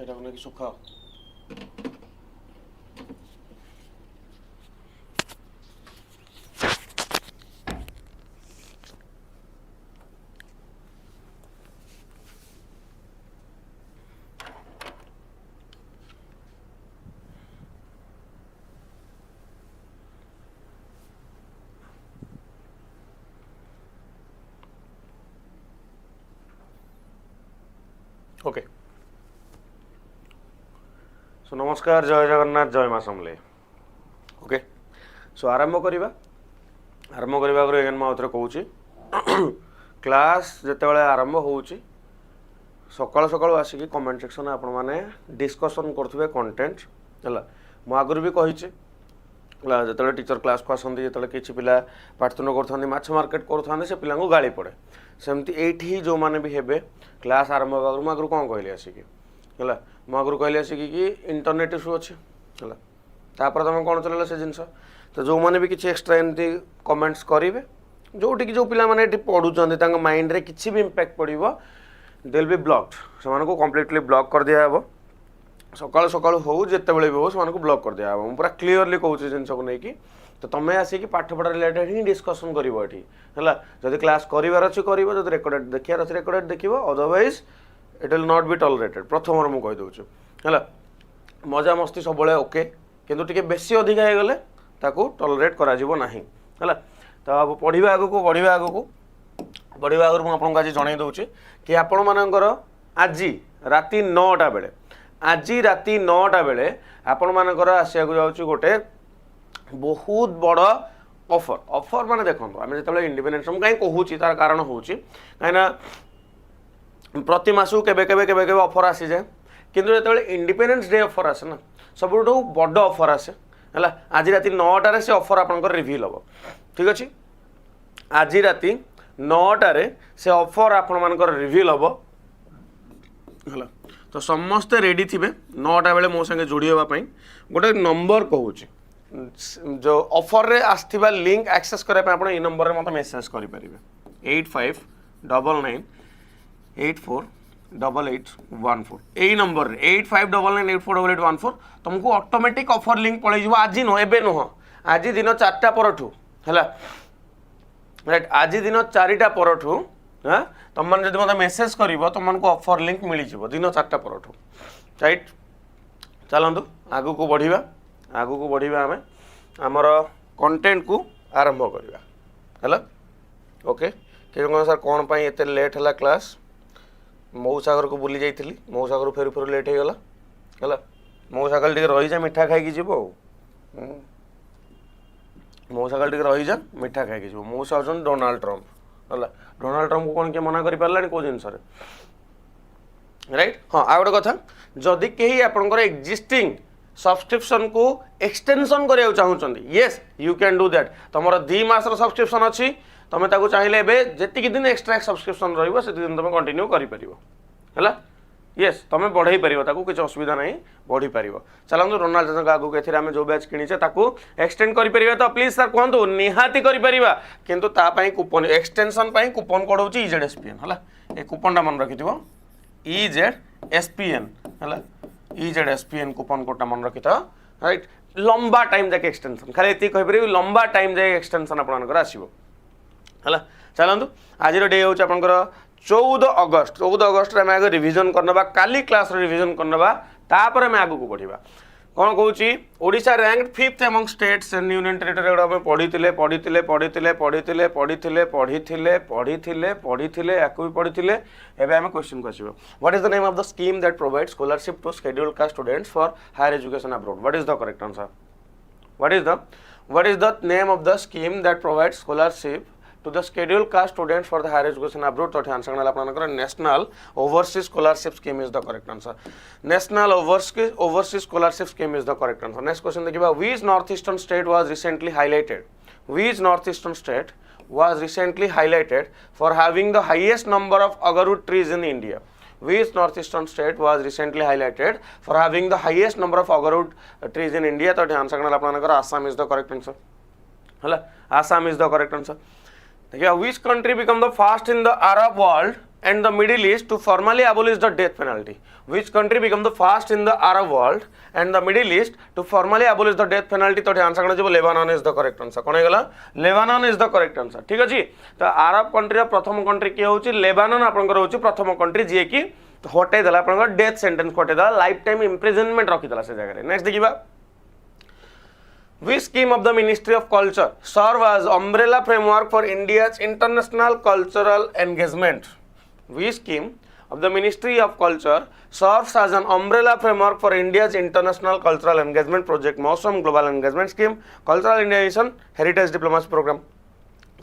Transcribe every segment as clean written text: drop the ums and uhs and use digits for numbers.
ସେଇଟା ନେଇକି ଶୁଖାଅ। Okay so नमस्कार, जय जगन्नाथ, जय माँ समले। ओके सो आरंभ करवा आगे मुझे कहूँ क्लास जितेबाला आरंभ हो सकाल सकाल आसिक कमेंट सेक्शन आपण मैंने डिस्कसन करुवे कंटेंट है। मु आगुरी भी कही जो टीचर क्लास को आसती जो किसी पिला पाठन कर माछ मार्केट करुँचे से पिला गाड़ी पड़े सेमती ये जो मैंने भी हे क्लास आरंभ होगा मुझे कौन कहली आसिक है मुझे कहली आसिक कि इंटरनेट इश्यू अच्छे है तुम कौन चल से जिन तो जो मैंने भी किसी एक्सट्रा एमती कमेंट्स करेंगे जोटि जो पिला माने पढ़ुंट माइंड रे किसी भी इम्पैक्ट पड़ो दे विल बी ब्लॉक्ड से कंप्लीटली ब्लॉक कर दिया हे। सकाल सकाल हो जिते बड़े भी हो से ब्लॉक कर दिया मुझे पूरा क्लीयरली कहूँ जिन को लेकिन तो तुम्हें आसिक पाठपढ़ा रिलेटेड ही डिस्कसन कर है जब क्लास करार अच्छी कर रेकर्डेड देखार अच्छे रेकर्डेड देख otherwise it will not be tolerated. प्रथम मुझे कहीदे है मजा मस्ती सब ओके किंतु टिके बेसी अधिका हो गले ताकू टॉलरेट करा ना है। तो पढ़ा आग को बढ़िया आग को बढ़िया आगे मुझे आज जन दूचे कि आपण मानकर आज राति 9टा बेले आज राति 9टा बेले आपण मानकर आसिया जाऊँ गोटे बहुत बड़ ऑफर ऑफर माने देखो आम जो इंडिपेंडेंस कहीं कहूँ तार कारण हूँ कहीं प्रति मासू के ऑफर आसी जाए किंतु जो इंडिपेंडेंस डे ऑफर आसे ना सब बड़ ऑफर आसे है आज राति 9टार से ऑफर आपंकर रिवील हम ठीक अच्छे आज राति 9टार से ऑफर आपण मानकर रिवील हम है। तो समस्ते रेडी थे 9टा बेले मो संगे जोड़ी होगापाई गोटे नंबर कहूँ जो ऑफर रे आसथिबा लिंक एक्सेस करने आप नंबर रे मत मेसेज करेंगे 8599848814 यही नंबर रे 8599848814 तुमको ऑटोमेटिक ऑफर लिंक पड़े आज नुह एबे नुह आज दिन 4टा परठू है राइट आज दिन 4टा परठू हाँ तुम मैंने जब मतलब मेसेज कर तुमको ऑफर लिंक मिल जाव दिन 4टा परठू राइट। चलतु आगू को बढ़िया आम आमर कंटेंट को आरंभ करवा है। ओके कि सर कौन पाई एते लेट है क्लास मऊसागर को बुली जाइली मऊसागर फेर फेर लेट हो गला है मऊसागर टे रही जा मिठा खाई जीव मऊसागर टे रही जा मिठा खाई जीव मऊसा होचन डोनाल्ड ट्रम्प है डोनाल्ड ट्रम्प को कौन किए मना कर पारा कौ जिन राइट। हाँ आ गोटे कथा जदि कहीं आपंकर एक्जिस्टिंग सब्सक्रिप्शन को एक्सटेंशन करिया चाहूँगी yes you can do that तुम 2 मासर सब्सक्रिप्शन अच्छी तुम ताको चाहिए जी दिन एक्सट्रा सब्सक्रिप्शन रही दिन तुम कंटिन्यू कर येस तुम बढ़ई पार किसी असुविधा नहीं बढ़ी पार। चलते रोनाल्ड आगू ए आम जो बैच किणीचे एक्सटेंड कर तो प्लीज सर कहतु निहाती किंतु कूपन एक्सटेंशन कूपन कोड हूँ EZSPN है ये कूपनटा मन रखि EZSPN है EZSPN कूपन कोडटा मन रखि राइट लंबा टाइम जाके एक्सटेंशन खाली ये कहीपर लंबा टाइम जाए एक्सटेंशन आपंकर आसो है। चलतु आज डे हूँ आपंकर 14 अगस्त आम आगे रिविजन करना काली क्लास रिविजन करना तापर आम आगू को बढ़िया कौन कहूँ Odisha ranked 5th among states and union territory आम पढ़ी याकू भी पढ़ी एवं आम क्वेश्चन को आसो what is the name of the scheme that provide scholarship to scheduled caste students for higher education abroad what is the correct answer what is the name of the scheme that provide scholarship to the scheduled caste students for the higher education abroad. तो answer आपनकर national overseas scholarship scheme is the correct answer national overseas scholarship scheme is the correct answer. Next question देखिए which north eastern state was recently highlighted which north eastern state was recently highlighted for having the highest number of agarwood trees in India. Which northeastern state was recently highlighted for having the highest number of agarwood trees in India? तो answer करना आपनकर Assam is the correct answer. हला Assam is the correct answer. देखिए which country become the first in the Arab world and the Middle East to formally abolish the death penalty. Which country become the first in the Arab world and the Middle East to formally abolish the death penalty? तो answer कौन है? Lebanon is the correct answer. कौन है? Lebanon is the correct answer. ठीक अछि. तो Arab country प्रथम country के होची लेबानन. आपनकर होची प्रथम कंट्री जे कि हटे देला आपनकर डेथ सेंटेंस हटे देला, लाइफ टाइम इंप्रिजनमेंट रखि देला से जगह रे. नेक्स्ट देखिबा. Which scheme of the Ministry of Culture serve as umbrella framework for India's international cultural engagement? Which scheme of the Ministry of Culture serves as an umbrella framework for India's international cultural engagement project? Mosam Global Engagement Scheme, Cultural India Mission, Heritage Diplomacy Program.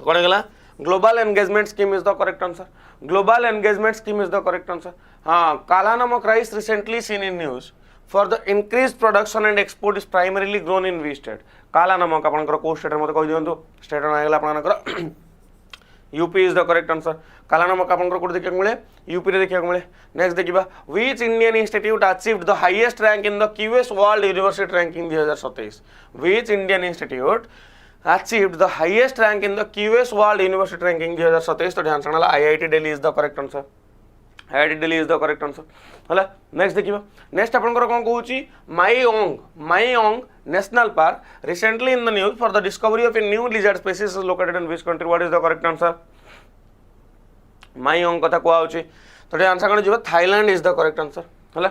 कौन है? Global Engagement Scheme is the correct answer. Global Engagement Scheme is the correct answer. हाँ, काला नमक rice recently seen in news for the increased production and export is primarily grown in which state? काला नमक आपनकर को state रे मते कहि दियंतु. स्टेट रे आइला आपनकर UP is the correct answer. काला नमक आपनकर कोड देखिया मिले यूपी रे देखिया मिले. नेक्स्ट देखिबा. Which Indian institute achieved the highest rank in the QS world university ranking 2027? Which Indian institute achieved the highest rank in the QS World University Ranking 2027? तो ध्यान से IIT Delhi is the correct answer. IIT Delhi is the correct answer. हला. Next देखिबा. Next आपनकर कोन कहूची माईओंग National Park recently in the news for the discovery of a new lizard species is located in which country? What is the correct answer? माईओंग कथा को आउची. तो answer कोन जिवो Thailand is the correct answer. हला.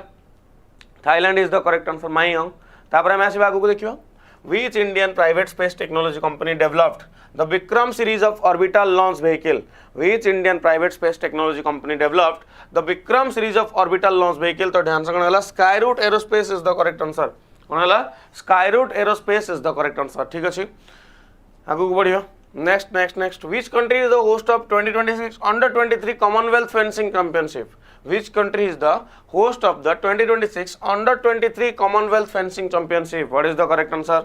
Thailand is the correct answer माईओंग. तापर हम आसी आगु को देखिबा. Which Indian private space technology company developed the Vikram series of orbital launch vehicle? Which Indian private space technology company developed the Vikram series of orbital launch vehicle? तो ध्यान से कौन है? Skyroot Aerospace is the correct answer. कौन है? Skyroot Aerospace is the correct answer. ठीक है. आगु को बढ़ियो. Next. Which country is the host of 2026 Under-23 Commonwealth Fencing Championship? Which country is the host of the 2026 Under-23 Commonwealth Fencing Championship? What is the correct answer?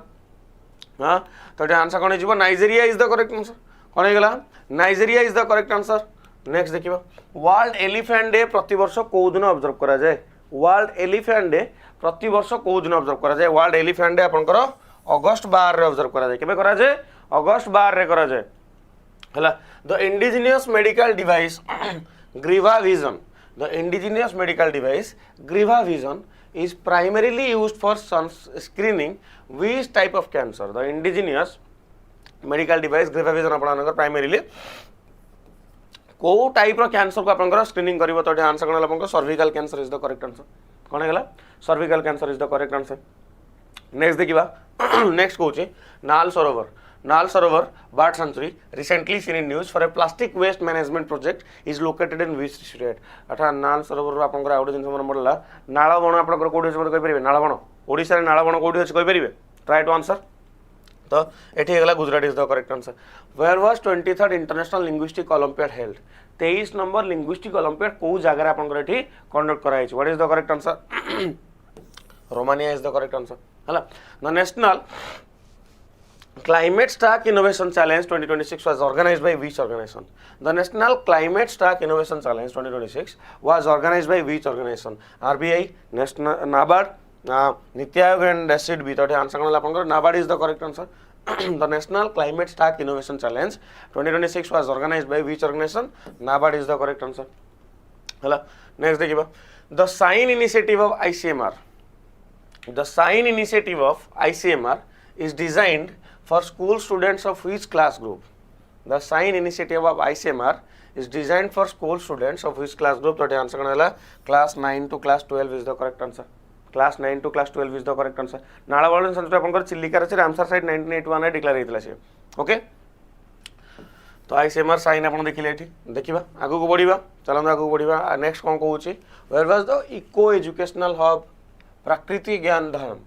हाँ, तो answer कौन है? Nigeria is the correct answer. कौन है? Nigeria is the correct answer. Next देखिबा. World elephant day प्रति वर्ष को दिन ऑब्जर्व करा जाए? वर्ल्ड एलिफेंट डे प्रति वर्ष को दिन ऑब्जर्व करा जाए? वर्ल्ड एलिफेंट डे आपनकर अगस्त 12 रे ऑब्जर्व करा जाए. केबे करा जाए? अगस्त 12 रे करा जाए. हला. द इंडिजिनियस मेडिकल डिवाइस ग्रीवा vision. The indigenous medical device 𝐺RIVA is primarily used for screening which type of cancer? The indigenous medical device 𝐺RIVA आपनकर primarily को टाइप रो कैंसर को आपनकर स्क्रीनिंग करिवो. तो आंसर कोन आपनकर cervical cancer is the correct answer. कोन हैला? Cervical cancer is the correct answer. Next देखिबा. नेक्स्ट कहूची Nal Sarovar bird sanctuary recently seen in news for a plastic waste management project is located in which state? अठा नाल सरोवर आपनकर out जिन मन पड़ला. नालबण आपनकर कोडी अछि मते कहि परिबे? नालबण ओडिसा रे नालबण कोडी अछि कहि परिबे? Try to answer. तो एठी हेगला Gujarat is the correct answer. Where was 23rd international linguistic olympiad held? 23 number linguistic olympiad को जगह आपनकर एठी कंडक्ट कराइ अछि? What is the correct answer? Romania is the correct answer. हला. The national Climate Stack Innovation Challenge 2026 was organized by which organization? The National Climate Stack Innovation Challenge 2026 was organized by which organization? RBI, National NABARD, Niti Aayog and SIDB. तो answer कौन आपनकर? NABARD is the correct answer. The National Climate Stack Innovation Challenge 2026 was organized by which organization? NABARD is the correct answer. हला. Next देखिबा. The Sign Initiative of ICMR. The Sign Initiative of ICMR is designed for school students of which class group? The Sign Initiative of ICMR is designed for school students of which class group? तो answer कौन है? class 9 to class 12 is the correct answer. Class 9 to class 12 is the correct answer. नालाबाड़ sanctuary आपनकर चिल्लिका रे Ramsar side 1981 रे declare हेतला से. Okay. तो ICMR sign आपन देखिले एठी. देखिबा आगु को बढ़िबा. चलन आगु को बढ़िबा. नेक्स्ट कोन कहूची? Where was the eco educational hub प्रकृति ज्ञान धाम?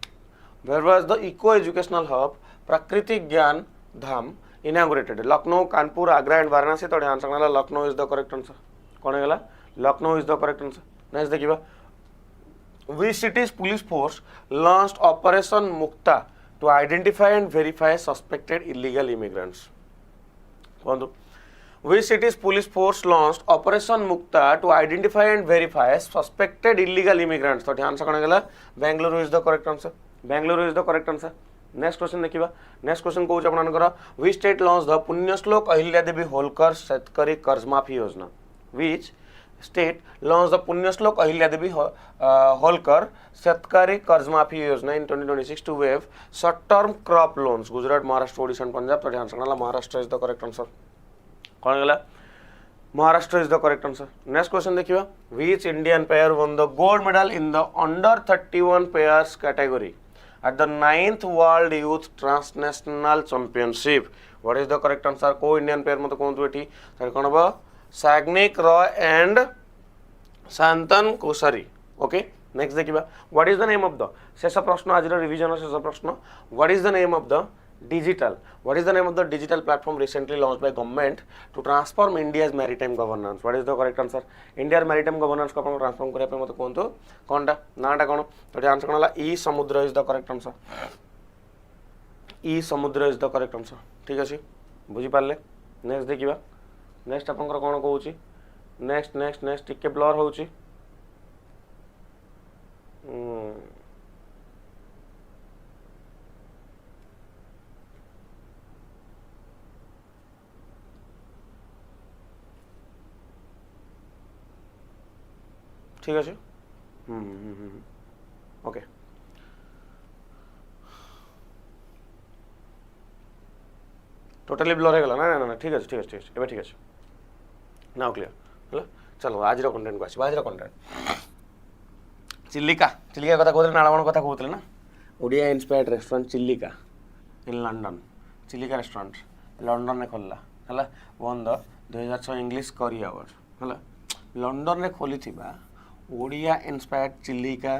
Where was the eco educational hub प्रकृति ज्ञान धाम inaugurated? लखनऊ, कानपुर, आगरा एंड वाराणसी. तो आंसर कौन है? Lucknow is the correct answer. कौन है? Lucknow is the correct answer. Next देखिबा. Which city's police force launched Operation Mukta to identify and verify suspected illegal immigrants? Which city's police force launched Operation Mukta to identify and verify suspected illegal immigrants? तो answer कौन है? Bangalore is the correct answer. Bangalore is the correct answer. Next question देखिबा. Next question कहूछ आपनकर which state launched the पुण्यश्लोक अहिल्या देवी होलकर शेतकरी कर्ज माफी योजना? Which state launched the पुण्य श्लोक अहिल्या देवी होलकर शेतकारी कर्जमाफी योजना in 2026 to waive short term crop loans. Gujarat, Maharashtra, Odisha and Punjab. तो ध्यान रखना Maharashtra is the correct answer. कौन गला? Maharashtra is the correct answer. Next question देखिए. Which Indian pair won the gold medal in the under 31 pairs category at the 9th World Youth Transnational Championship? What is the correct answer? को Indian pair मत कौन तो एठी? Sir कौन बा? Sagnik Roy and Santan Kosari. Okay. Next देखिए. What is the name of the? शेष प्रश्न आज रिवीजन शेष प्रश्न. What is the name of the digital? What is the name of the digital platform recently launched by government to transform India's maritime governance? What is the correct answer? India's maritime governance को अपन transform करे पे मत कौन तो कौन टा नाटा कौन तो ध्यान से कौन ला ई समुद्र is the correct answer. ई समुद्र is the correct answer. ठीक है सी बुझी पाले. Next देखिए. नेक्स्ट आपंकर कौन कहूँ नेक्स्ट नेक्स्ट नेक्स्ट टिके ब्लर हो ठीक अच्छे ओके टोटाली ब्लर हो गला ना ना ठीक अच्छे ठीक अच्छे ठीक अच्छे एवं ठीक अच्छे नाउ क्लियर है चलो आज कंटेंट को आस आज कंटेंट चिल्लिका चिल्लिका कथा कहते नालवण कथा कहते ना Odia inspired restaurant Chilika in London Chilika restaurant London में खोलला है वन द 2006 इंग्लिश करी अवार्ड है लंडन में खोली Odia inspired Chilika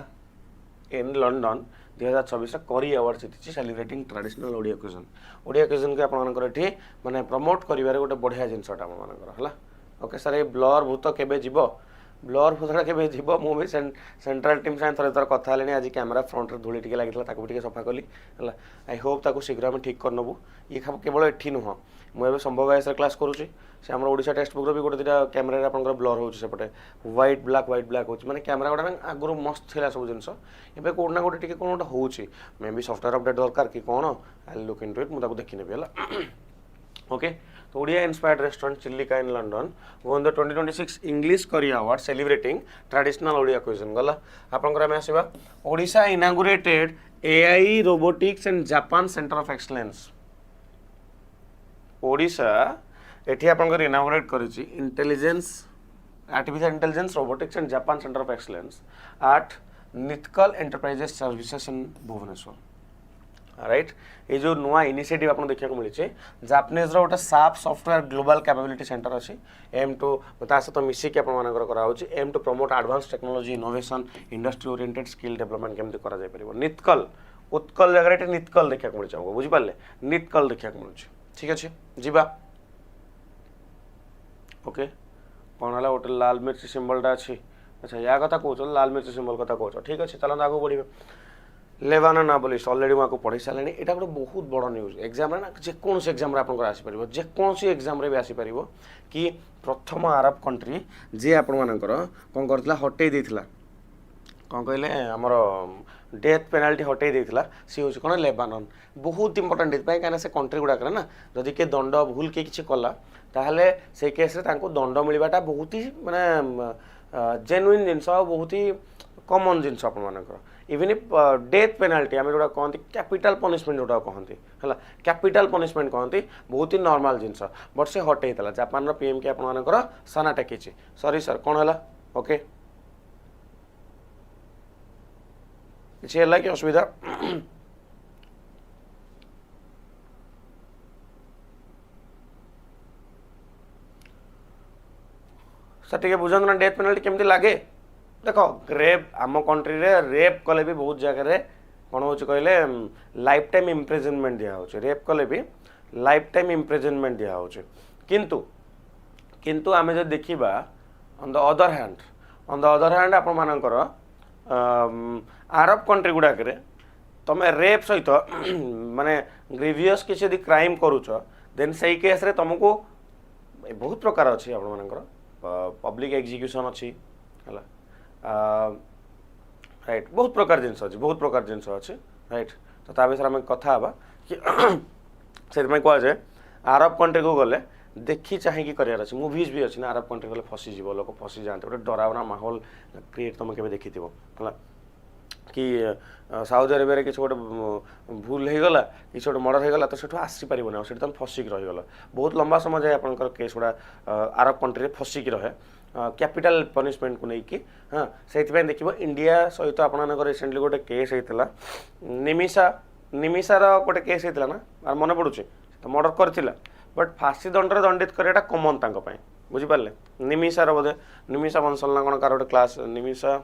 in London 2024 करी अवार्ड जीति सेलिब्रेटिंग ट्रेडिशनल ओडिया क्यूजिन को आपंकर माने प्रमोट कर गोटे बढ़िया जिनसा है ओके सर ये ब्लर भूत केबे जीव ब्लर भूतटा केबे जीव मुझे सेंट्रल टीम साथ थोड़े थोड़ा कथा है आज कैमेरा फ्रंट रे धूली टिके लगी भी सफा कली है आई होप ताको शीघ्र आम ठीक करनबू ये केवल एठी नुह मुझे संभव आईएस क्लास करुँची से आम ओडिशा टेक्स्टबुक भी गोटे दुटा कैमेरा आप ब्लर होपटे व्हाइट ब्लैक हो मैंने कैमेरा गुड़ा आगुरी मस्त था सब जिनस ए कौटना गोटे कौन गोटे हो मे बी सफ्टवेयर अपडेट दरकार कि कौन आई लुक इनटू इट मुझे देखी नेबी है ओके तो Odia inspired restaurant Chilika in London won the 2026 English Curry Award celebrating traditional Odia cuisine गला आपनकर आमे आसीबा Odisha inaugurated AI robotics and Japan Center of Excellence Odisha एठी आपनकर इनागुरेट करिछि intelligence artificial intelligence robotics and Japan centre of excellence at नित्कल enterprises services in Bhubaneswar right ये जो नुआ इनिशिएटिव आपन देखिया को मिलिছে जापानीज रो गोटे साप सॉफ्टवेयर ग्लोबल कैपेबिलिटी सेंटर अछि एम टू ता सहित मिसी के आपन मानकर करा होछि aim to promote advance technology innovation industry oriented skill development केमति करा जाय परिबो नित्कल उत्कल जगह रे नित्कल देखिया को मिलिছে बुझि पाले नित्कल देखिया को मिलिছে ठीक अछि जीवा ओके कौन है गोटे लाल मिर्च सिंबलटा अच्छी अच्छा या कथा कौच लाल मिर्च सिंबल कथा कौच ठीक अच्छे चलो आगे बढ़े लेवाना ना बोली अलरेडी मुझे पढ़ी सारे यहाँ गोटे बहुत बड़ न्यूज एग्जाम ना जेकोसी एग्जाम आप आसपार जेकोसी एग्जाम भी आसपार कि प्रथम अरब कंट्री जी आप कौन कर हटई देता कौन कहले आमर डेथ पेनाल्टी हटई देता सी हूँ कौन लेबानन बहुत इंपोर्टेंट कहीं से कंट्री गुड़ाक ना जदि किए दंड भूल किए किसी कला ताहले से केस दंड मिलवाटा बहुत ही माने जेन्युइन जिनस बहुत ही कॉमन जिनस आप इवन इफ डेथ पेनाल्टी आम जो कहते कैपिटल पनिशमेंट जोटा कहते है कैपिटल पनिशमेंट कहते बहुत ही नॉर्मल जिनस बट से हटई जापान पीएम के आपर साना टेकी सॉरी सर कौन है ओके किसी है कि असुविधा सर टे बुझे ना डेथ पेनाल्टी केमती लगे देख रेप आम कंट्री रे रेप कले भी बहुत जगह कौन हो कहले लाइफ टाइम इम्प्रिजनमेंट दिया हो रेप कले भी लाइफ टाइम इम्प्रिजनमेंट दिया हो किंतु किंतु आम जो देखा ऑन द अदर हैंड आप मानकर अरब कंट्री गुड़ाक तुम रेप सहित माने ग्रीवियस किसी क्राइम करुच देन से केस रे तुमको बहुत प्रकार अच्छी आप पब्लिक एग्जीक्यूशन अच्छी है राइट बहुत प्रकार जिनस अच्छी बहुत प्रकार जिनस अच्छी राइट तो ता विषय आम कथा कि से कह जाए अरब कंट्री को गले देखी चाहिए करार अच्छे मुवीज भी अच्छी ना अरब कंट्री गले फसीज लोक फसी जाते गोटे डरावना माहौल क्रिएट तुम के देखी है कि साउदी अरेबिया किसी गोटे भूल होगला कि गोटे मर्डर होगला तो सेठू आसीपर ना से तुम फसिक रहीगल बहुत लंबा समय जाए आपंकर केस गुड़ा अरब कंट्री फसिक रहे कैपिटल पनिशमेंट को लेकिन हाँ से देखो इंडिया सहित आप रिसेंटली गोटे केस होता निमिषार गोटे केस होता ना मन पड़ू तो मर्डर करथिला बट फांसी दंडर दंडित कराटा कमन तांको बुझिपारे निमिषार बोधे निमिषा बंसल ना कौन कार गोटे क्लास निमिषा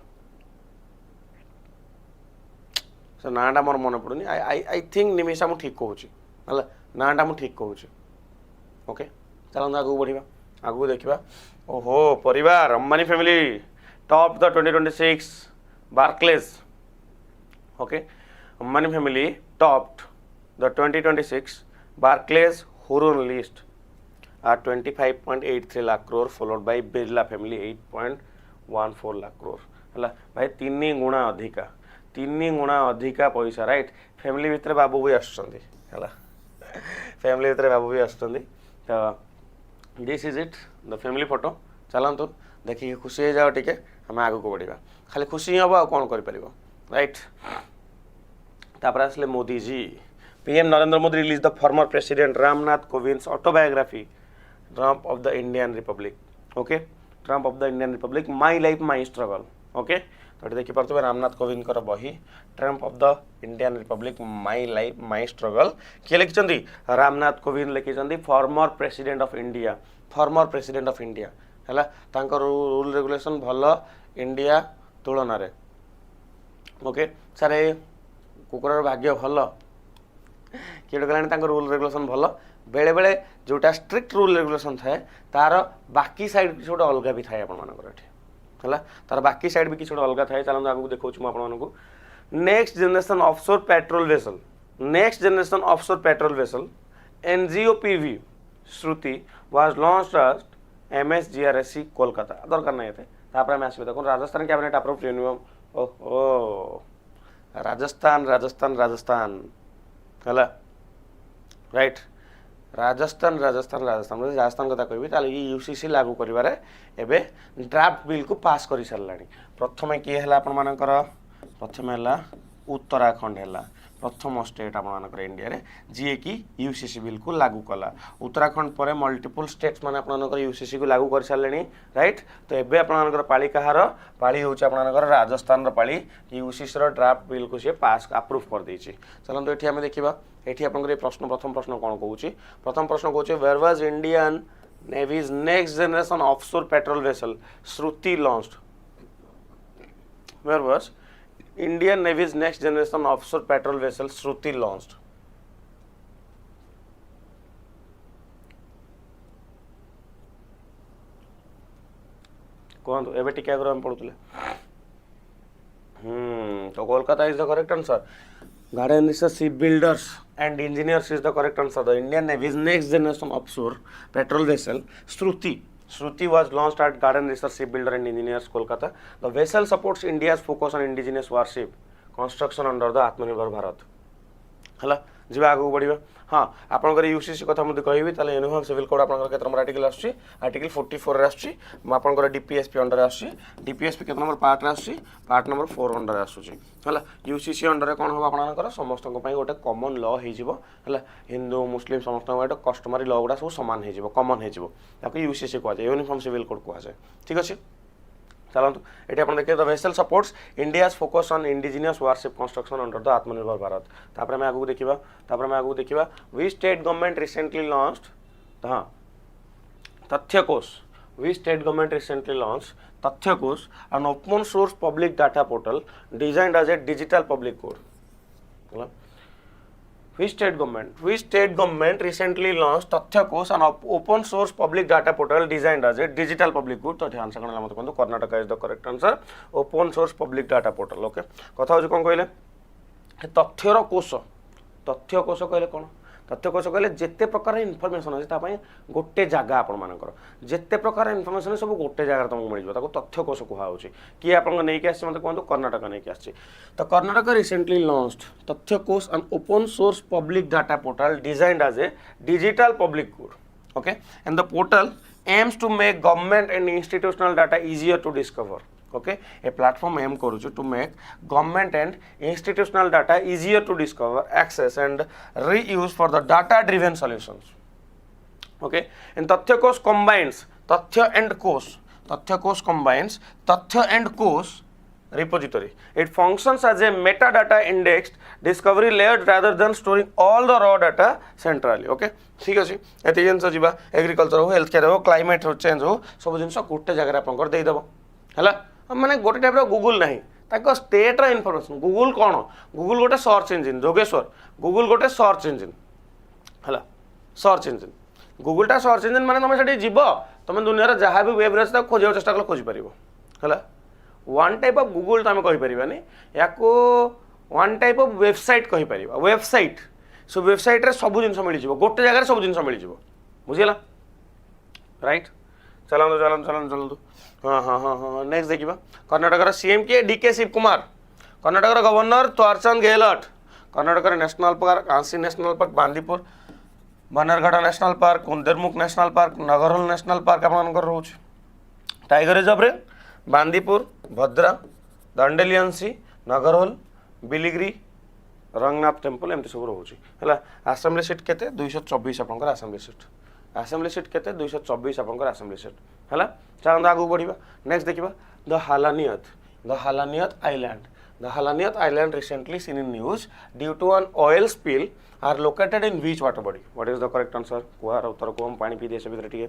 से नाटा मोर मन पड़ूनी आई थिंक निमिषा मु ठीक कहूँ है नाटा मु ठीक कहूँ ओके चलते आगू बढ़ा आगू देखा ओहो परिवार Ambani family top the 2026 Barclays okay Ambani family topped the 2026 Barclays Hurun list at 25.83 lakh crore followed by Birla family 8.14 lakh crore है भाई 3 गुणा अधिका पैसा राइट फैमिली भितर बाबू भी आसुचंदी है फैमिली भितर बाबू भी आसुचंदी तो this is it the family photo चलतु देखिए खुशी हो जाओ टिके आम आग को बढ़ा खाली खुशी हम आ कौन कर राइट तापर आसले Modi ji PM Narendra Modi release the former president Ramnath Kovind autobiography trump of the Indian republic okay trump of the Indian republic my life my struggle okay तो ये देखिपे रामनाथ कोविंद बही trump of the Indian republic my life my struggle किए लिखिं रामनाथ कोविंद लिखिं former president of India है rule regulation भल India तुलन में ओके सर कुकुर भाग्य भल किए कहला रूल रेगुलेशन भल बेले बेले जोटा स्ट्रिक्ट रूल रेगुलेशन थाए तार बाकी साइड किसी गोटे अलग भी थाए है तार बाकी साइड भी किसी गोटे अलग थाए चलते आगे देखा आपको next generation patrol vessel NGOPV Shruti was launched as MSGRSC Kolkata दरकार नहीं थे आम आसवे देखो राजस्थान कैबिनेट अप्रूव्ड यूनियम ओहो राजस्थान है राइट राजस्थान कथा कह UCC लागू कर ड्राफ्ट बिल को पास कर सारा प्रथम किए है प्रथम है उत्तराखंड है प्रथम स्टेट आपर इंडिया रे जी कि UCC बिल को लागू कला उत्तराखंड पर मल्टीपल स्टेट्स माने आपर UCC को लागू कर सारे राइट तो एबे आपर पाली कहार पाली होची आपर राजस्थान पाली UCC रो ड्राफ्ट बिल को सी पास अप्रूव कर देछि चलंतु एठी हमें देखिबा एठी आपर प्रश्न प्रथम प्रश्न कौन कहूँ प्रथम प्रश्न कहूँ where was Indian Navy's next generation offshore patrol vessel Shruti launched where was Indian Navy's next generation offshore petrol vessel Shruti launched. कहतु एवं टिके आगे हम पढ़ुले तो Kolkata is the correct answer garden research ship builders and engineers is the correct answer the Indian Navy's next generation offshore patrol vessel Shruti was launched at Garden Research Shipbuilder and Engineers, Kolkata. The vessel supports India's focus on indigenous warship construction under the Atmanirbhar Bharat. है जी आगे बढ़ा हाँ आपंकर UCC कथा मुझे कहबी ताले uniform civil code आपंकर केते नंबर आर्टिकल आछी आर्टिकल 44 रे आछी आपंकर DPSP अंडर आछी DPSP केते नंबर पार्ट रे आछी पार्ट नंबर 4 अंडर आछुची है UCC अंडर रे कोन हो आपनकर समस्त को पई गोटे कॉमन लॉ हे जिवो है हिंदू मुस्लिम समस्त को गोटे कस्टमरी लॉ गुडा सब समान हे जिवो कॉमन हे जिवो ताको UCC कहै यूनिफॉर्म सिविल कोड कहै ठीक अछि चलतु ये आप देखिए the vessel supports India's focus on indigenous warship construction under the Atmanirbhar Bharat तापर मैं आगु देखिबा we state government recently launched हाँ Tathyakosh we state government recently launch Tathyakosh an open source public data portal designed as a digital public code Which state government recently launched Tathyakosh an open source public data portal designed as a digital public good तो ध्यान से करना मत कहतो Karnataka is the correct answer open source public data portal okay कथा हो कोन कहले तथ्यर कोश कहले कोन तथ्यकोश कहले जेते प्रकार इनफॉरमेशन अछि ता पई गोटे जगह आपण मानकर जेते प्रकार इनफॉरमेशन सब गोटे जगह तुमको मिल जाबो ताको तथ्यकोश कुहा होछि कि आपण नै के आछि मते कहतो कर्नाटक नै के आछि तो Karnataka recently launched Tathyakosh an open source public data portal designed as a digital public good Okay, and the portal aims to make government and institutional data easier to discover. Okay, a platform aim करूँ to make government and institutional data easier to discover, access and reuse for the data driven solutions. Okay, and तथ्य कोश combines तथ्य and कोश combines तथ्य and कोश repository. It functions as a metadata indexed discovery layer rather than storing all the raw data centrally. Okay, ठीक अच्छे ये जिन जा एग्रीकल्चर हो हेल्थ केयर हो क्लाइमेट हो चेंज हो सब जिन गोटे जगह आप देदेव है माने गोटे टाइप गूगल ना स्टेट इनफॉरमेशन गूगल कौन गूगल गोटे सर्च इंजिन जोगेश्वर गूगल गोटे सर्च इंजिन है सर्च इंजिन गूगलटा सर्च इंजिन माने तुम से जीव तुम दुनिया जहाँ भी वेब रही खोजा चेष्टा कल खोजी पार है वन टाइप ऑफ गूगल तो आम कहीपरानी या वन टाइप ऑफ वेबसाइट कहीपर वेबसाइट सो वेबसाइट रे सब जिन मिल गोटे जगह सब जिन मिल बुझीगला राइट चलतु चलतु चलतु चलतु हाँ हाँ हाँ हाँ नेक्स्ट देखा कर्णाटक सीएम किए DK Shivakumar Karnataka governor Thaawarchand Gehlot Karnataka national park कांसी national park Bandipur Bannerghatta national park Kudremukh national park Nagarhole national park आप रोचे टाइगर रिजर्व रे बांदीपुर भद्रा दंडेलियंसी नगरहोल बिलिगिरी रंगनाथ टेम्पल एमती सब रोचे है आसेम्बली सीट केते 224 आपंकर आसेम्बली सीट केते 224 आपंकर आसेम्बली सीट है चलते आगू बढ़ा नेक्स्ट देखा the Hallaniyat island recently seen in news due to an oil spill are located in which water body what is the correct answer कुआर उत्तर को हम पानी पी दे से भीतर टिके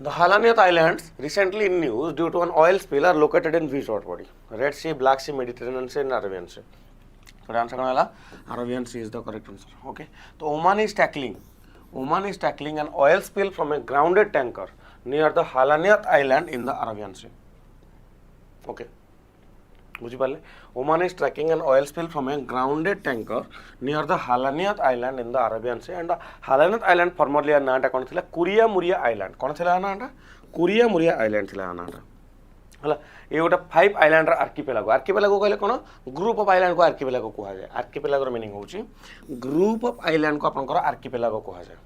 The Halaniyat Islands, recently in news due to an oil spill, are located in which water body? Red Sea, Black Sea, Mediterranean Sea, and Arabian Sea. So the answer is Arabian Sea is the correct answer. Okay. So Oman is tackling an oil spill from a grounded tanker near the Halaniyat Island in the Arabian Sea. Okay. बुझीपारे Oman is tracking an oil spill from a grounded tanker near the Hallaniyat island in the Arabian sea and Hallaniyat island formerly नाटा कौन थी कुरिया Muria island कौन थी नाटा कुरिया Muria island थी नाटा है ये गोटे 5 आइलैंड आर्किपेलागो कहले कौन ग्रुप ऑफ आइलैंड को आर्किपेलागो कहा जाए आर्किपेलागोर मीनिंग होची ग्रुप ऑफ आइलैंड को आपनकर आर्किपेलागो कहा जाए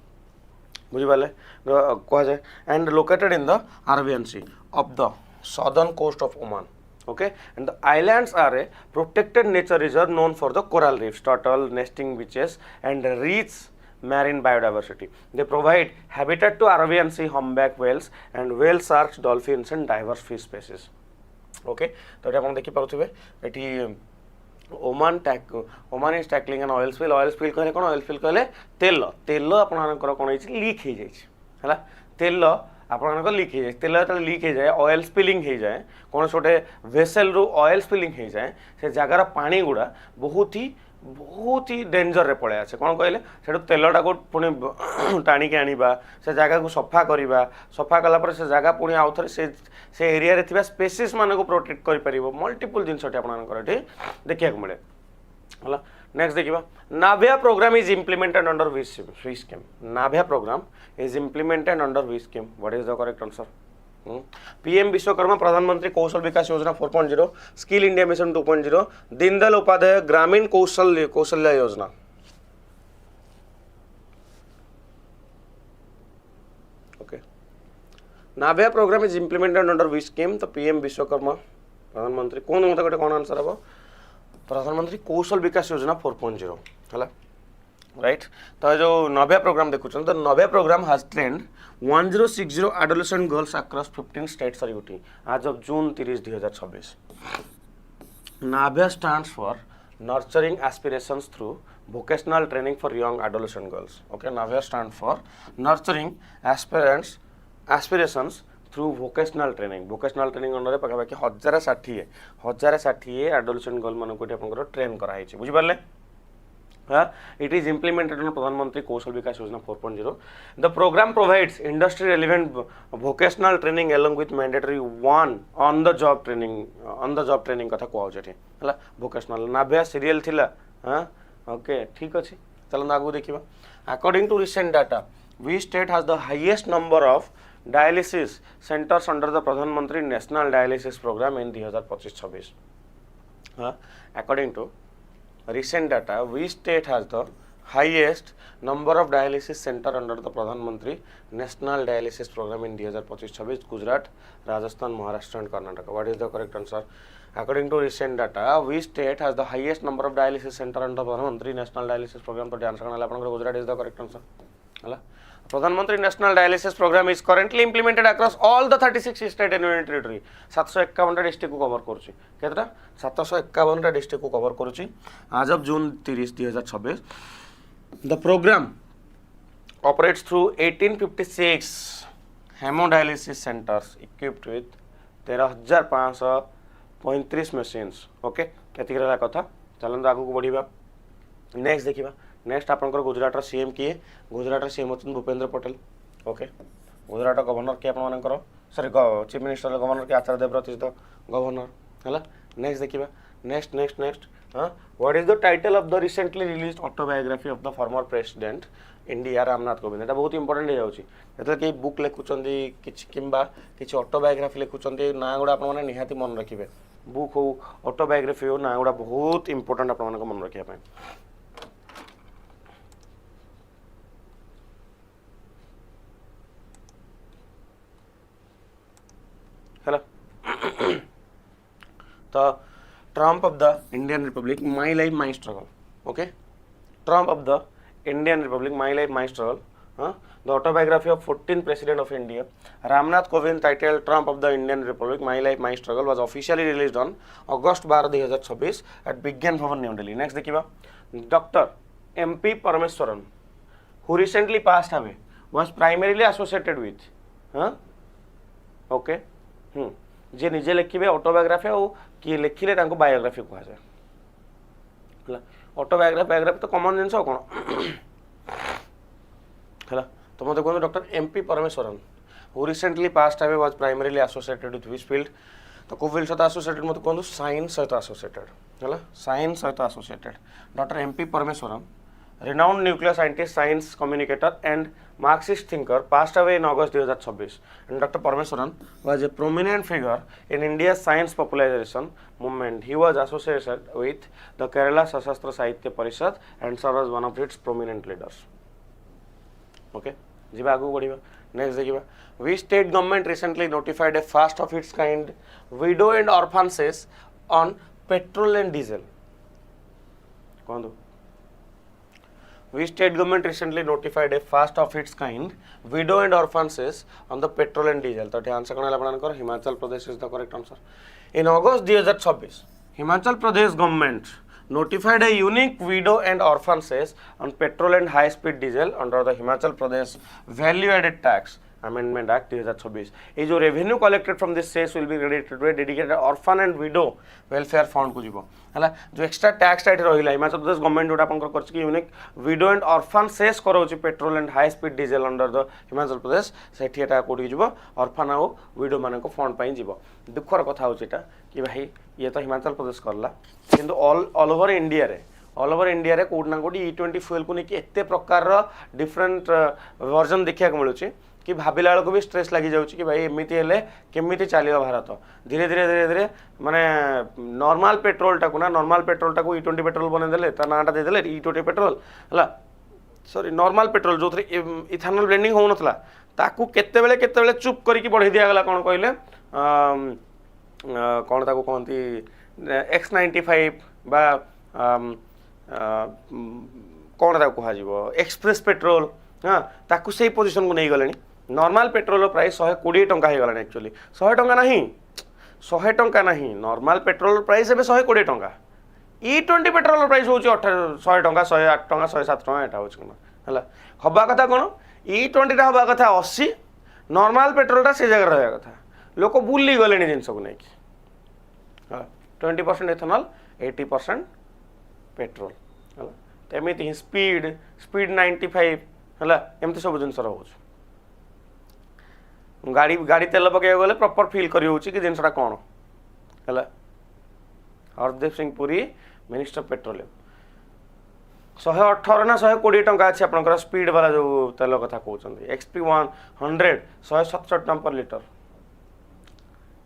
बुझीपारे कहा जाए and located in the Arabian sea of the southern coast of Oman. Okay, and the islands are a protected nature reserve known for the coral reefs, turtle nesting beaches and rich marine biodiversity. They provide habitat to Arabian Sea humpback whales and whale sharks, dolphins and diverse fish species. Okay, तो ये अपन देखी पारुथिबे एटी Oman is tackling an oil spill कहले कोन oil spill कहले तेल आपनकर कोन होई लीक हो जाय हला तेल आपनकर लीक हो जाए तेल जो लीक हो जाए ऑयल स्पिलिंग हो जाए कौन गोटे वेसेल रु ऑयल स्पिलिंग हो जाए से जगार पानी गुड़ा बहुत ही डेंजर रे पड़े आसे कौन कहले से तेलटा को पुणी टाणी के आनिबा से जगह को सफा करवा सफा कला से जगह पुणी आउ थे से एरिया रे थिबा स्पेसीज मान को प्रोटेक्ट कर परिबो मल्टीपल जिनसटी आपनकर एठी देखिया को मिले हला. नेक्स्ट देखिबा Navya programme is implemented under which scheme Navya programme is implemented under which scheme what is the correct answer PM Vishwakarma Pradhanmantri Kaushal Vikas Yojana 4.0 skill India mission 2.0 Deendayal Upadhyaya Grameen Kaushalya Yojana. Okay Navya programme is implemented under which scheme तो PM Vishwakarma Pradhanmantri कौन मत गोटे कौन आंसर हम प्रधानमंत्री कौशल विकास योजना 4.0 है right. तो जो नव्या प्रोग्राम देखुं तो Navya programme has trained 1060 adolescent girls across 15 states और UT as of June 30, 2026. Navya stands for nurturing aspirations through vocational training for young adolescent girls. Okay, Navya stand for nurturing aspirations through vocational training under पाखापाखि 1060 adolescent girl मानक train कराई बुझिपारे हाँ it is implemented on प्रधानमंत्री Kaushal Vikas Yojana 4.0 the programme provides industry relevant vocational training along with mandatory one on the job training कथा कहूँ है vocational नाभ्या serial थिला हाँ ओके ठीक अच्छे चलो आगू देखा according to recent data we state has the highest number of dialysis centres under the Pradhan Mantri national dialysis programme in 2025-26 हाँ according to recent data we state has the highest number of dialysis center under the Pradhan Mantri National Dialysis Program in 2025-26 Gujarat, Rajasthan, Maharashtra and Karnataka. What is the correct answer? According to recent data we state has the highest number of dialysis center under the Pradhan Mantri National Dialysis Program. तो answer करना है Gujarat is the correct answer. है Pradhanmantri national dialysis programme is currently implemented across all the 36 state and union territory 751 district को cover करुच्ची केतटा 751 district को cover करुच्ची as of June 30 2026 the programme operates through 1856 hemodialysis centres equipped with 13,535 machines okay केतिक रहा कथा चलते आगू बढ़िया नेक्स्ट देखिबा नेक्स्ट आपनकर गुजरात सीएम किए गुजरात सीएम होचन भूपेंद्र पटेल ओके गुजरात गवर्नर के आपनकर सॉरी चीफ मिनिस्टर गवर्नर के Acharya Devvrat is the governor है नेक्स्ट देखिबा नेक्स्ट हाँ what is the title of the recently released autobiography of the former president India Ramnath Kovind एटा बहुत इंपोर्टेंट हो जाउची जेते के बुक लेखुचंदी किछि किंबा किछि ऑटोबायोग्राफी लेखुचंदी ना गुडा आपन माने निहाती मन रखिबे बुक हो ऑटोबायोग्राफी हो ना गुडा बहुत इंपोर्टेंट आपन माने मन रखिया पय हेलो तो trump of the Indian republic my life my struggle okay trump of the Indian republic my life my struggle हाँ the autobiography of 14 president of India Ramnath Kovind title trump of the Indian republic my life my struggle was officially released on August 12 2026 at Vigyan Bhawan new Delhi next देखिए doctor MP Parameswaran who recently passed away was primarily associated with हाँ okay जे निजे लिखे autobiography और किए लिखिले biography कहुए autobiography तो common जिनस कौन है तो मत कहूँ doctor MP Parameswaran who recently passed away was primarily associated with which field तो को फील्ड सहित एसोसिएटेड मत कहूँ साइंस सहित एसोसिएटेड है साइंस सहित associated doctor MP Parameswaran renowned nuclear scientist, science communicator and Marxist thinker passed away in August 2026 and Dr. Parameswaran was a prominent figure in India's science popularization movement. He was associated with the Kerala Sashastra Sahitya Parishad and served as one of its prominent leaders. Okay, jiba agu बढ़िबा next देखिबा we state government recently notified a first of its kind widow and orphan cess on petrol and diesel. कौन दो We state government recently notified a first of its kind widow and orphan cess on the petrol and diesel. तो answer कौन है आपनकर Himachal Pradesh is the correct answer. In August 2026, Himachal Pradesh government notified a unique widow and orphan cess on petrol and high speed diesel under the Himachal Pradesh Value Added Tax Amendment Act 2026. ये जो revenue collected from this cess will be credited to a dedicated orphan and widow welfare fund को जीवो है जो extra tax tight रही Himachal Pradesh government जोटा आपन कर कि unique widow and orphan cess कराउछि petrol and high speed diesel under the Himachal Pradesh सेठी एटा कोठी जीवो ऑर्फन आ विडो माने को फंड पाई जीवो दुखर कथा होछि एटा कि भाई ये तो हिमाचल प्रदेश करला किंतु ऑल ओवर इंडिया रे कोड ना कोडी E20 फ्यूल को नेकी एते प्रकार रो डिफरेंट वर्जन देखिया को मिलुछि कि भाविला बेलू भी स्ट्रेस लगी जाऊँगी कि भाई एमती हेल्ले केमी चलो भारत धीरे धीरे माने नॉर्मल पेट्रोलटा को ना नॉर्मल पेट्रोलटा को E20 पेट्रोल बनईदे ता नाटा देदेले E20 पेट्रोल है सॉरी नॉर्मल पेट्रोल जो इथानल ब्लेंडिंग हो नाला ताकू केतेबेले चुप करके बढ़ई दिगला कौन कहले कौन ताकू कहती X95 बा कौन ताकू कह एक्सप्रेस पेट्रोल हाँ ताकू से पोजिशन को नहीं गले नॉर्मल पेट्रोल प्राइस 120 टंका हो गला एक्चुअली 100 टंका नहीं नॉर्मल पेट्रोल प्राइस एबे 120 टंका E20 पेट्रोल प्राइस होची 100 टंका 108 टंका 107 टंका एटा होची है हवा कथा कौन E20 हवा कथा 80 नॉर्मल पेट्रोलटा से जगह रहा कथा लोक बुली गले जिनस को लेकिन 20% इथेनॉल 80% पेट्रोल है एमती स्पीड स्पीड 95 है एमती सब जिन रोच गाड़ी गाड़ी तेल पकड़ गले प्रॉपर फील कर जिनसा कौन है हरदीप सिंह पुरी मिनिस्टर पेट्रोलियम 118 ना 120 टंका अच्छे आपंकर स्पीड वाला जो तेल कथा कहते XP 100 167 टका पर लिटर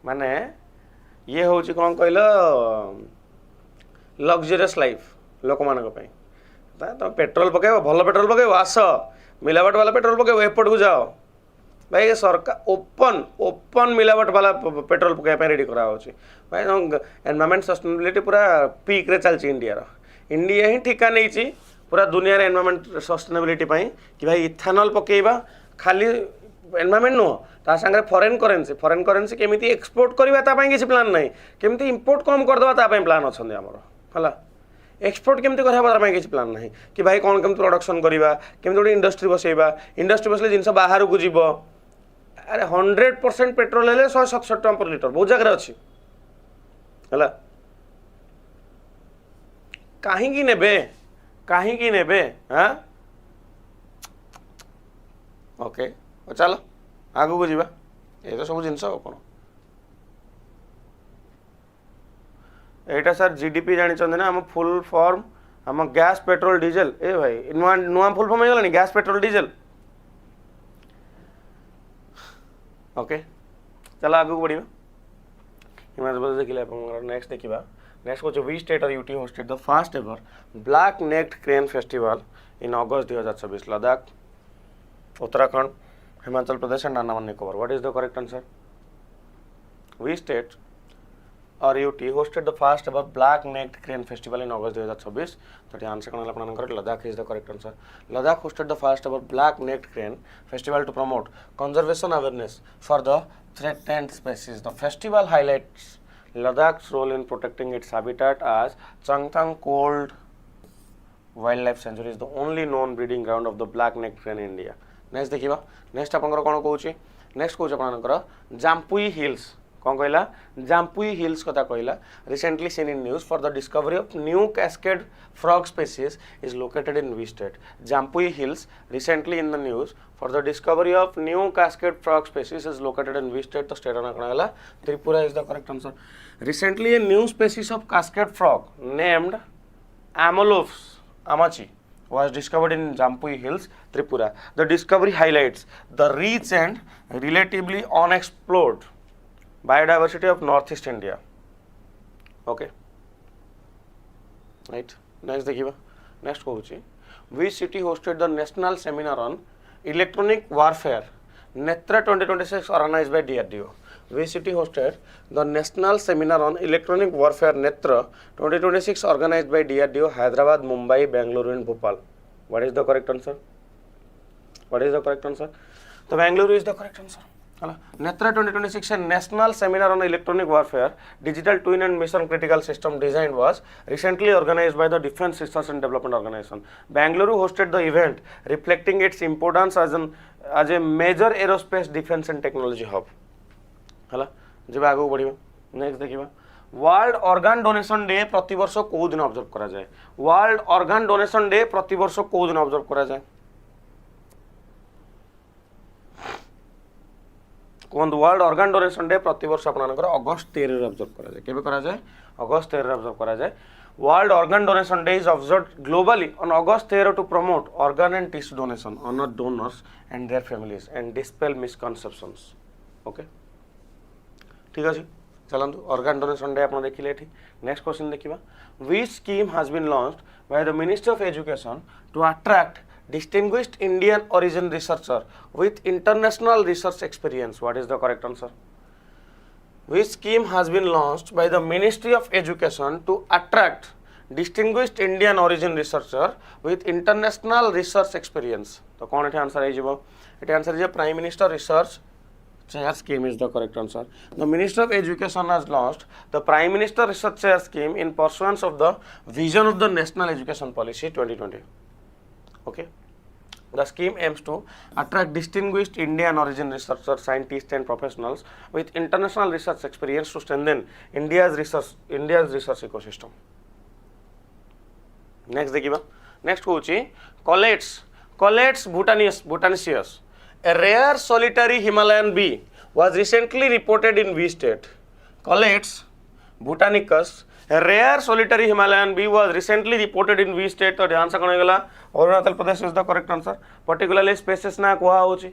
माने ये हूँ कौन कहल लग्जरियस लाइफ लोक मान तुम पेट्रोल पकेब भल पेट्रोल पकेब आस मिलावट वाला पेट्रोल पकेब एपट को जाओ भाई ये सरकार ओपन ओपन मिलावट वाला पेट्रोल पकड़ रेडी कराई भाई एनवायरमेंट सस्टेनेबिलिटी पूरा पीक रे चलती इंडिया ही ठिका नहीं पूरा दुनिया रे एनवायरमेंट सस्टेनेबिलिटी कि भाई इथेनॉल पकेबा खाली एनवायरमेंट नुह ता संगे फॉरेन करेन्सी केमिति एक्सपोर्ट करबा किसी प्लान नहीं केमिति इंपोर्ट कम करदेवा प्लान अच्छे आमर है एक्सपोर्ट केमती करवा किसी प्लान नहीं कि भाई कौन केमती प्रोडक्शन करवा केमती गोटे इंडस्ट्री बसैबा इंडस्ट्री बसले जिनस बाहर को जीव अरे 100% पेट्रोल है 167 टका पर लिटर बहुत जगह अच्छी है कहीं नेबे हाँ ओके चलो आगू को जीवा ये तो सब जिनस कौन एटा सर जीडीपी जानी ना आम फुल फॉर्म आम गैस पेट्रोल डीजल ए भाई नुआ नुआ फुल फॉर्म हो गैस पेट्रोल डीजल ओके चलो आगू को बढ़िया हिमाचल प्रदेश देखिए नेक्स्ट देखा नेक्स्ट कौन वी स्टेट और UT hosted the first ever black necked crane festival in August 2024 Ladakh Uttarakhand Himachal Pradesh and Andaman Nicobar what is the correct answer we state or UT hosted the first ever black necked crane festival in August 2024 तो answer कौन है Ladakh is the correct answer Ladakh hosted the first ever black necked crane festival to promote conservation awareness for the threatened species the festival highlights Ladakh's role in protecting its habitat as Changthang Cold Wildlife Sanctuary is the only known breeding ground of the black necked crane in India next देखिबा next आपनकर कोन कहूची next कहूची आपनकर Jampui Hills कौन कहला Jampui hills कथा कहला recently seen in news for the discovery of new cascade frog species is located in we state Jampui hills recently in the news for the discovery of new cascade frog species is located in we state तो state ना कहला Tripura is the correct answer recently a new species of cascade frog named amolops amachi was discovered in Jampui Hills, Tripura. The discovery highlights the rich and relatively unexplored biodiversity of northeast India. Okay, right. Next देखिबा next कहूची which city hosted the national seminar on electronic warfare Netra 2026 organized by DRDO. Which city hosted the national seminar on electronic warfare Netra 2026 organized by DRDO Hyderabad, Mumbai, Bangalore and Bhopal. What is the correct answer? What is the correct answer? So Bangalore is the correct answer. Netra 2026 National Seminar on Electronic Warfare, Digital Twin and Mission Critical System Design was recently organized by the Defence Research and Development Organization. Bangalore hosted the event, reflecting its importance as a major aerospace defence and technology hub. है जब आगे बढ़िया next देखिए world organ donation day प्रति वर्ष को दिन observe करा जाए वर्ल्ड ऑर्गन डोनेशन डे प्रति वर्ष को दिन ऑब्जर्व करा जाए कौन वर्ल्ड ऑर्गन डोनेशन डे प्रति वर्ष आपनकर अगस्त 13 ऑब्जर्व करा जाए केबे करा जाए अगस्त 13 ऑब्जर्व करा जाए world organ donation day is observed globally on August 13 to promote organ and tissue donation honour donors and their families and dispel misconceptions okay ठीक अच्छे चलतु ऑर्गन डोनेशन डे आप देखिले नेक्स्ट क्वेश्चन देखा which scheme has been launched by the ministry of education to attract distinguished Indian origin researcher with international research experience. What is the correct answer? Which scheme has been launched by the Ministry of Education to attract distinguished Indian origin researcher with international research experience? तो कौन एठे answer है जीवो एठे answer है prime minister research chair scheme is the correct answer. The Ministry of Education has launched the Prime Minister Research Chair scheme in pursuance of the vision of the National Education Policy 2020. Okay. The scheme aims to attract distinguished Indian origin researchers, scientists and professionals with international research experience to strengthen India's research ecosystem. Next देखिबा, next होची Collett's butaniceus, a rare solitary Himalayan bee, was recently reported in which state? Collett's botanicus, a rare solitary Himalayan bee, was recently reported in which state? तो ध्यान से कौन गला? Arunachal Pradesh is the correct answer. Particularly species ना कुआ होची,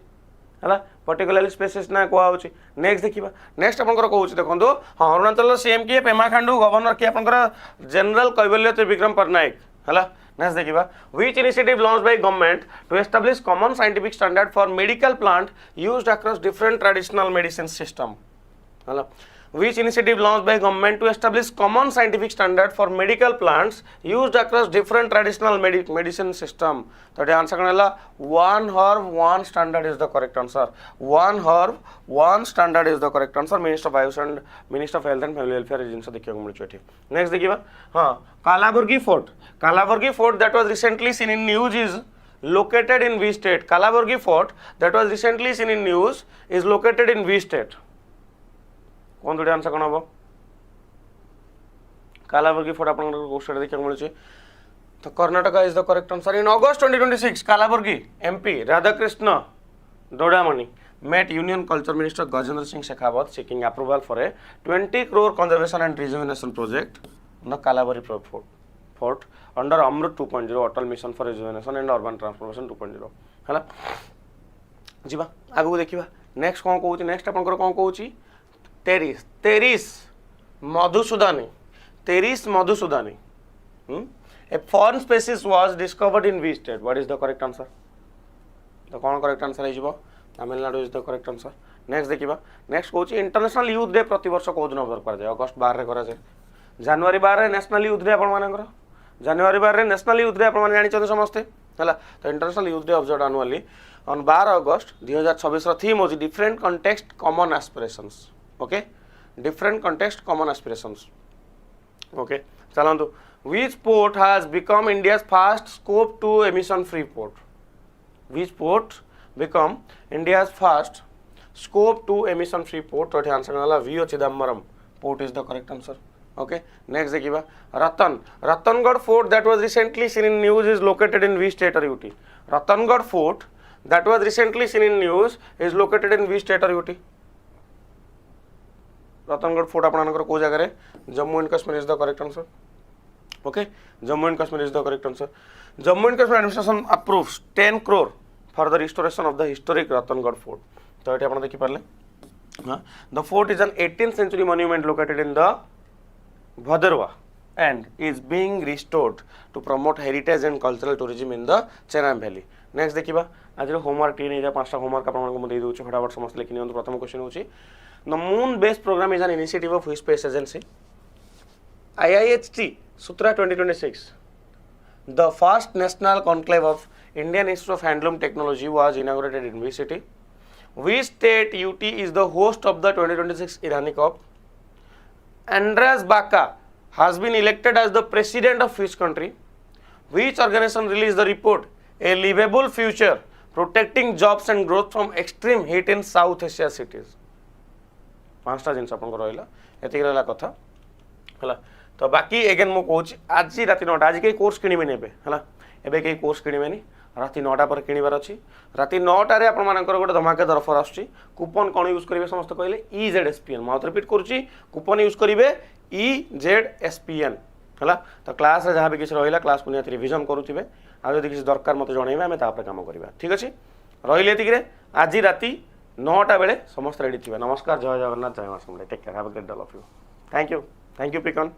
हला particularly species ना कुआ होची. Next देखिबा, next अपन करो कहूची देखो हाँ अरुणाचल CM किए पेमा खांडू गवर्नर किए अपन करो जनरल कैवल्य त्रिविक्रम पटनायक, हला. Next देखिबा, which initiative launched by government to establish common scientific standard for medical plant used across different traditional medicine system? हला. Which initiative launched by government to establish common scientific standard for medical plants used across different traditional medicine system? तो ये answer करने ला one herb one standard is the correct answer. One herb one standard is the correct answer. Minister of Health and Family Welfare is जिनसे देखिए community. Next देखिए बा हाँ Kalaburgi Fort that was recently seen in news is located in which state? Kalaburgi Fort that was recently seen in news is located in which state? कौन दुटे answer कौन हम कालाबुर्गी fort अपन को state देखिए मिलुची तो Karnataka is the correct answer. In August 2026 Kalaburagi MP Radhakrishna Doddamani met Union Culture Minister Gajendra Singh Shekhawat seeking approval for a 20 crore conservation and rejuvenation project on the Kalabari Fort under Amrut 2.0 Atal Mission for Rejuvenation and Urban Transformation 2.0 हला जीवा आगु देखिबा. Next कोन कहूची next अपन कोन कहूची Teris Madhusudani. A foreign species was discovered in which state? What is the correct answer? The correct answer is Tamil Nadu is the correct answer. Next देखिबा. Next कहूची इंटरनेशनल यूथ डे प्रति वर्ष को दिन observe कर जाए अगस्त 12 रे करा जाए. जनवरी 12 नेशनल यूथ डे अपन मानकर जनवरी 12 नेशनल यूथ डे अपन मान जानि चंद समस्ते हला. तो international youth day observe annually on 12 अगस्त 2026 रो थीम होची different context common aspirations. Okay, different context common aspirations. Okay, chalantu which port has become India's first scope 2 emission free port? Which port become India's first scope 2 emission free port? तो answer करना V Chidambaram port is the correct answer. Okay, next देखिबा Ratangad fort that was recently seen in news is located in which state or UT? Ratangad fort that was recently seen in news is located in which state or UT? Ratangarh fort आपनकर को जगह रे Jammu and Kashmir is the correct answer. Okay, Jammu and Kashmir is the correct answer. Jammu and Kashmir administration approves 10 crore for the restoration of the historic Ratangarh fort. तो ये आपन देखि पारले हां the fort is an 18th century monument located in the Bhadarwa and is being restored to promote heritage and cultural tourism in the Chenam Valley. Next देखिबा आज homework T नै जा पांचटा homework आपन को दे दोछु फटाफट समस्त लिखि नियंत. प्रथम क्वेश्चन होची The moon-based program is an initiative of which space agency? IIHT, Sutra 2026. The first national conclave of Indian Institute of Handloom Technology was inaugurated in which city? Which state UT is the host of the 2026 Irani Cup? Andreas Baka has been elected as the president of which country? Which organization released the report, A Livable Future, Protecting Jobs and Growth from Extreme Heat in South Asia Cities? पांचटा जिन अपन को रहा एति रहा कथा है. तो बाकी eigen मु कहूँ आज राति 9टा आज कई कोर्स किणवे है एवं कई कोर्स किणवे राति 9टा पर किणवार अच्छी राति 9टार आपर गोटे धमाकेदार ऑफर आसुची. कूपन कौन यूज करेंगे समस्त कहले EZSPN. मैं रिपीट करुच्ची कूपन यूज करेंगे EZSPN है. तो क्लास रे जहाँ भी किसी रहा क्लास को निहाती रिविजन करुवे आज किसी दरकार मत जनइबे आम काम करवा. ठीक अच्छे रही आज राति 9टा बेले समस्त रेडी थी. नमस्कार, जय जगन्नाथ, जय मां Samalei. Take care, have a great day all of you. Thank you पिकन.